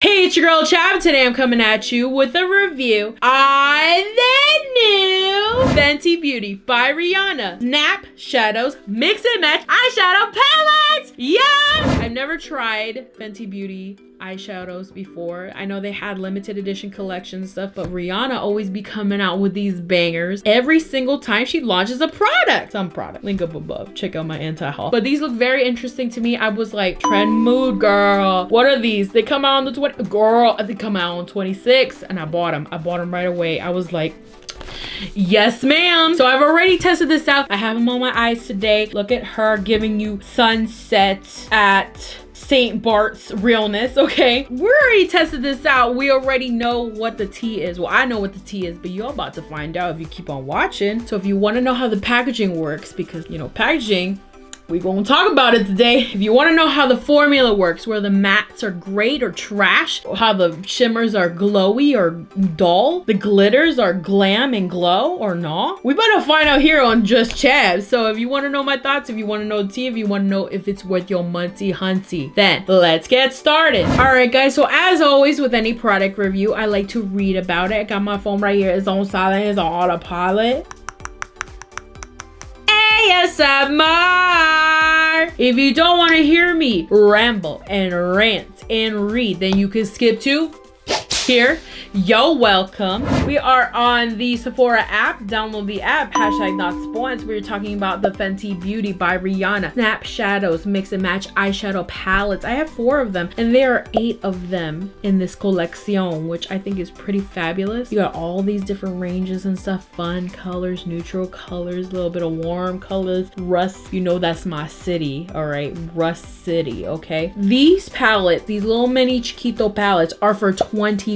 Hey, it's your girl Chab. Today I'm coming at you with a review on the new Fenty Beauty by Rihanna Snap Shadows Mix and Match Eyeshadow Palettes. Yeah! I've never tried Fenty Beauty eyeshadows before. I know they had limited edition collection stuff, but Rihanna always be coming out with these bangers every single time she launches a product. Some product. Link up above. Check out my anti-haul. But these look very interesting to me. I was like, trend mood, girl. What are these? They come out on the 20... Girl, they come out on 26 and I bought them. I bought them right away. I was like, yes, ma'am. So I've already tested this out. I have them on my eyes today. Look at her giving you sunset at St. Bart's realness, okay? We already tested this out. We already know what the tea is. Well, I know what the tea is, but you're about to find out if you keep on watching. So if you want to know how the packaging works, because, you know, packaging, we're going to talk about it today. If you want to know how the formula works, where the mattes are great or trash, or how the shimmers are glowy or dull, the glitters are glam and glow or not, we better find out here on Just Chab. So if you want to know my thoughts, if you want to know the tea, if you want to know if it's worth your munty hunty, then let's get started. All right, guys. So as always with any product review, I like to read about it. I got my phone right here. It's on silent. It's on autopilot. ASMR. If you don't want to hear me ramble and rant and read, then you can skip to here. You're welcome. We are on the Sephora app. Download the app. Hashtag not sponsors. We're talking about the Fenty Beauty by Rihanna Snap Shadows Mix and Match Eyeshadow Palettes. I have 4 of them and there are 8 of them in this collection, which I think is pretty fabulous. You got all these different ranges and stuff. Fun colors, neutral colors, a little bit of warm colors. Rust, you know that's my city. All right, Rust City, okay? These palettes, these little mini Chiquito palettes are for $25.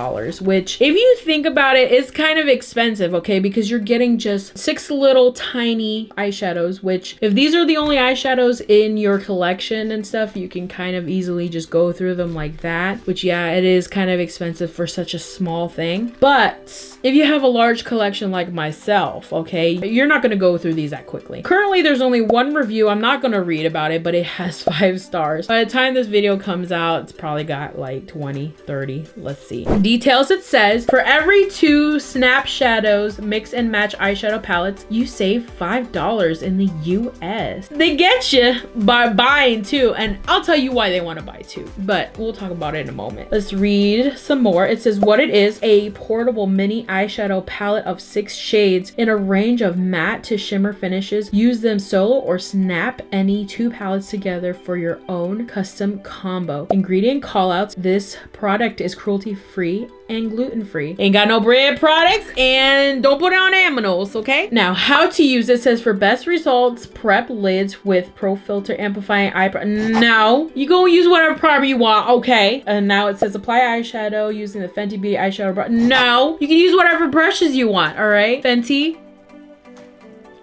Which if you think about it, is kind of expensive, okay? Because you're getting just 6 little tiny eyeshadows, which if these are the only eyeshadows in your collection and stuff, you can kind of easily just go through them like that, which yeah, it is kind of expensive for such a small thing. But if you have a large collection like myself, okay, you're not going to go through these that quickly. Currently, there's only 1 review. I'm not going to read about it, but it has 5 stars. By the time this video comes out, it's probably got like 20, 30. Let's see. Details, it says, for every 2 Snap Shadows Mix and Match Eyeshadow Palettes, you save $5 in the US. They get you by buying 2, and I'll tell you why they want to buy 2, but we'll talk about it in a moment. Let's read some more. It says what it is: a portable mini eyeshadow palette of 6 shades in a range of matte to shimmer finishes. Use them solo or snap any 2 palettes together for your own custom combo. Ingredient callouts: this product is cruelty-free and gluten-free. Ain't got no bread products, and don't put it on aminos, okay? Now, how to use it says for best results, prep lids with Pro Filter Amplifying Eye No, you go use whatever product you want, okay? And now it says apply eyeshadow using the Fenty Beauty eyeshadow brush. No, you can use whatever brushes you want, all right? Fenty,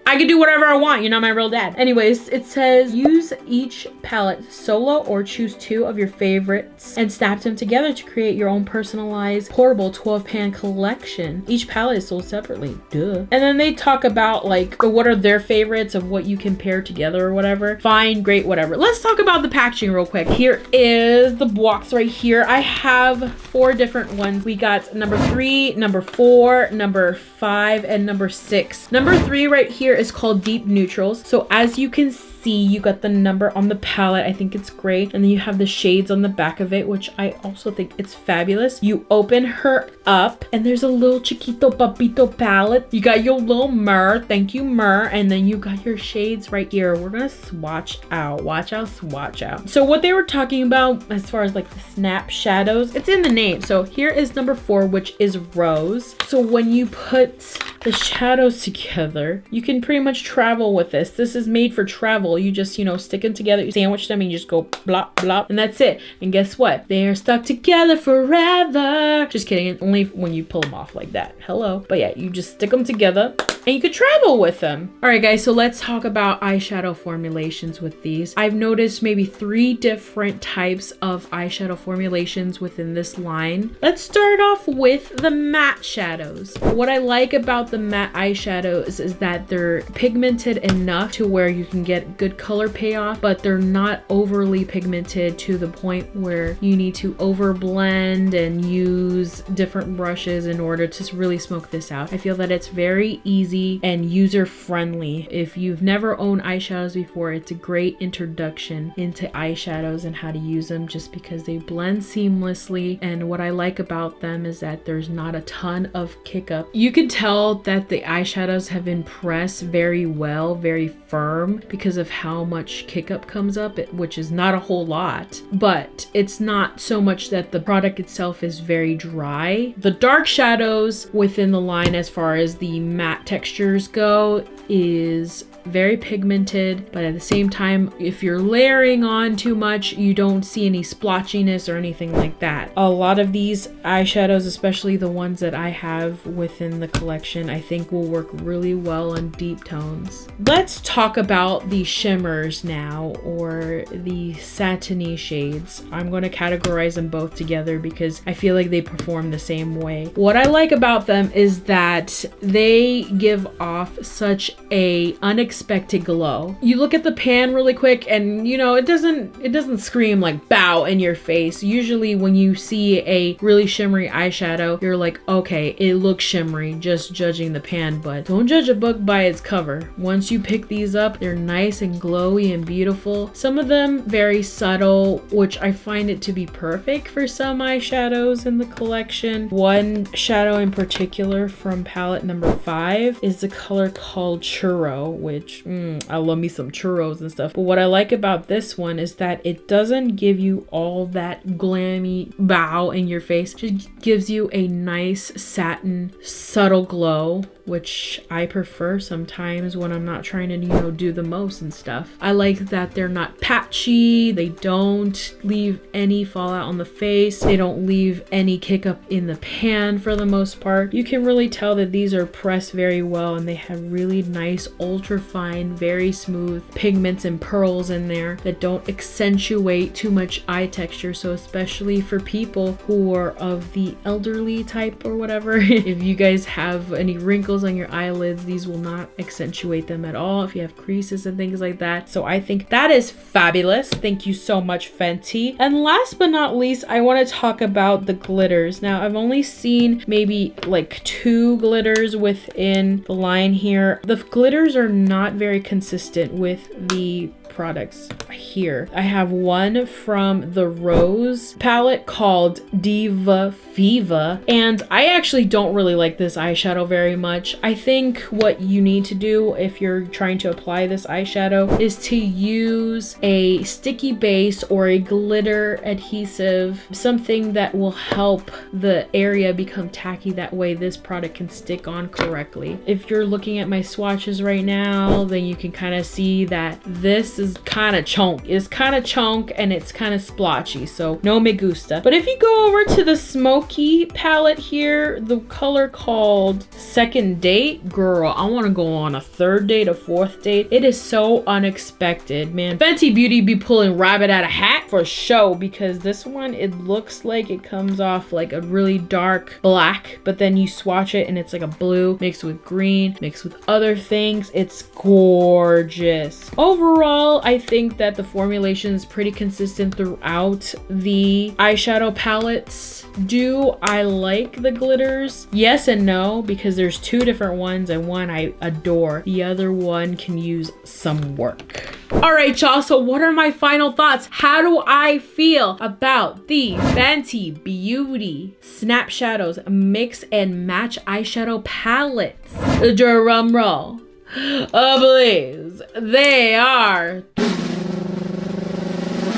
I can do whatever I want. You're not my real dad. Anyways, it says use each palette solo or choose 2 of your favorites and snap them together to create your own personalized portable 12-pan collection. Each palette is sold separately. Duh. And then they talk about like what are their favorites of what you can pair together or whatever. Fine, great, whatever. Let's talk about the packaging real quick. Here is the box right here. I have 4 different ones. We got number 3, number 4, number 5, and number 6. Number 3 right here is called Deep Neutrals. So as you can see, you got the number on the palette. I think it's great. And then you have the shades on the back of it, which I also think it's fabulous. You open her up and there's a little Chiquito Papito palette. You got your little Myrrh. Thank you, Myrrh. And then you got your shades right here. We're gonna swatch out. Watch out, swatch out. So what they were talking about as far as like the Snap Shadows, it's in the name. So here is number 4, which is Rose. So when you put the shadows together, you can pretty much travel with this. This is made for travel. You just, you know, stick them together, you sandwich them, and you just go blop, blop, and that's it. And guess what? They are stuck together forever. Just kidding. Only when you pull them off like that. Hello. But yeah, you just stick them together. and you could travel with them. All right, guys, so let's talk about eyeshadow formulations with these. I've noticed maybe 3 different types of eyeshadow formulations within this line. Let's start off with the matte shadows. What I like about the matte eyeshadows is that they're pigmented enough to where you can get good color payoff, but they're not overly pigmented to the point where you need to overblend and use different brushes in order to really smoke this out. I feel that it's very easy and user friendly. If you've never owned eyeshadows before, it's a great introduction into eyeshadows and how to use them, just because they blend seamlessly. And what I like about them is that there's not a ton of kick up. You can tell that the eyeshadows have been pressed very well, very firm, because of how much kick up comes up, which is not a whole lot, but it's not so much that the product itself is very dry. The dark shadows within the line, as far as the matte textures go, is very pigmented, but at the same time, if you're layering on too much, you don't see any splotchiness or anything like that. A lot of these eyeshadows, especially the ones that I have within the collection, I think will work really well on deep tones. Let's talk about the shimmers now, or the satiny shades. I'm going to categorize them both together because I feel like they perform the same way. What I like about them is that they give off such a unexpected glow. You look at the pan really quick and you know, it doesn't scream like bow in your face. Usually when you see a really shimmery eyeshadow, you're like, okay, it looks shimmery, just judging the pan, but don't judge a book by its cover. Once you pick these up, they're nice and glowy and beautiful. Some of them very subtle, which I find it to be perfect for some eyeshadows in the collection. One shadow in particular from palette number 5 is the color called Churro, which I love me some churros and stuff. But what I like about this one is that it doesn't give you all that glammy bow in your face. It just gives you a nice satin subtle glow, which I prefer sometimes when I'm not trying to, you know, do the most and stuff. I like that they're not patchy. They don't leave any fallout on the face. They don't leave any kick up in the pan for the most part. You can really tell that these are pressed very well, and they have really nice ultra fine, very smooth pigments and pearls in there that don't accentuate too much eye texture. So especially for people who are of the elderly type or whatever, if you guys have any wrinkles on your eyelids, these will not accentuate them at all if you have creases and things like that. So I think that is fabulous. Thank you so much, Fenty. And last but not least, I want to talk about the glitters. Now, I've only seen maybe like 2 glitters within the line here. The glitters are not very consistent with the products here. I have one from the Rose palette called Diva Viva, and I actually don't really like this eyeshadow very much. I think what you need to do if you're trying to apply this eyeshadow is to use a sticky base or a glitter adhesive, something that will help the area become tacky. That way this product can stick on correctly. If you're looking at my swatches right now, then you can kind of see that this is kind of chunk. It's kind of chunk and it's kind of splotchy, so no me gusta. But if you go over to the smoky palette here, the color called Second Date, girl, I want to go on a 3rd date, a 4th date. It is so unexpected, man. Fenty Beauty be pulling rabbit out of hat for show, because this one, it looks like it comes off like a really dark black, but then you swatch it and it's like a blue mixed with green, mixed with other things. It's gorgeous. Overall, I think that the formulation is pretty consistent throughout the eyeshadow palettes. Do I like the glitters? Yes and no, because there's 2 different ones, and one I adore. The other one can use some work. All right, y'all, so what are my final thoughts? How do I feel about the Fenty Beauty Snap Shadows Mix and Match Eyeshadow Palettes? Drum roll. Please. They are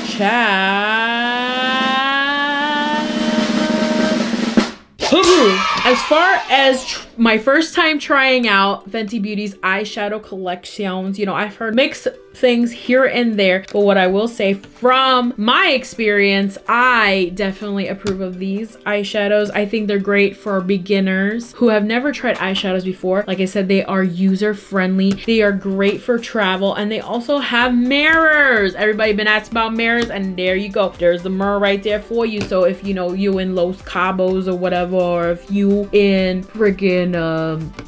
Chab Approved. As far as my first time trying out Fenty Beauty's eyeshadow collections. You know, I've heard mixed things here and there, but what I will say from my experience, I definitely approve of these eyeshadows. I think they're great for beginners who have never tried eyeshadows before. Like I said, they are user friendly. They are great for travel, and they also have mirrors. Everybody been asked about mirrors, and there you go. There's the mirror right there for you. So if you know you in Los Cabos or whatever, or if you in friggin'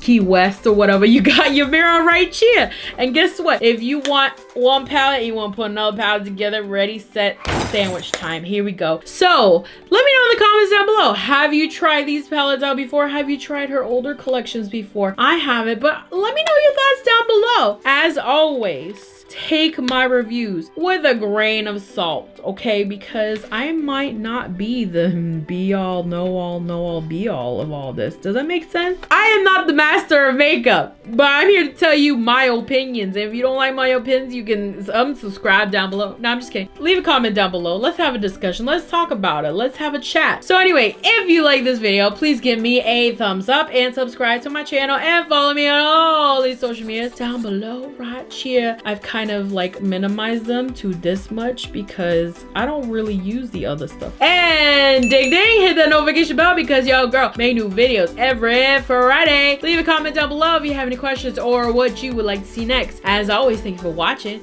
Key West or whatever, you got your mirror right here. And guess what? If you want one palette, you want to put another palette together, ready, set, sandwich time. Here we go. So let me know in the comments down below, have you tried these palettes out before? Have you tried her older collections before? I haven't, but let me know your thoughts down below. As always, take my reviews with a grain of salt, okay? Because I might not be the be-all, know-all, be-all of all this. Does that make sense? I am not the master of makeup, but I'm here to tell you my opinions. If you don't like my opinions, you can unsubscribe down below. No, I'm just kidding. Leave a comment down below. Let's have a discussion. Let's talk about it. Let's have a chat. So anyway, if you like this video, please give me a thumbs up and subscribe to my channel and follow me on all these social medias down below right here. I've kind of like minimized them to this much because I don't really use the other stuff. And ding ding, hit that notification bell because yo girl make new videos every Friday. Leave a comment down below if you have any questions or what you would like to see next. As always, thank you for watching.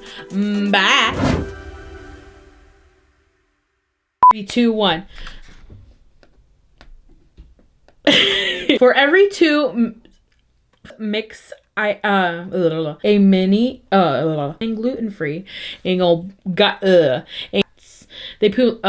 Bye. 3, 2, 1. For every 2 mix a mini and gluten-free and got they put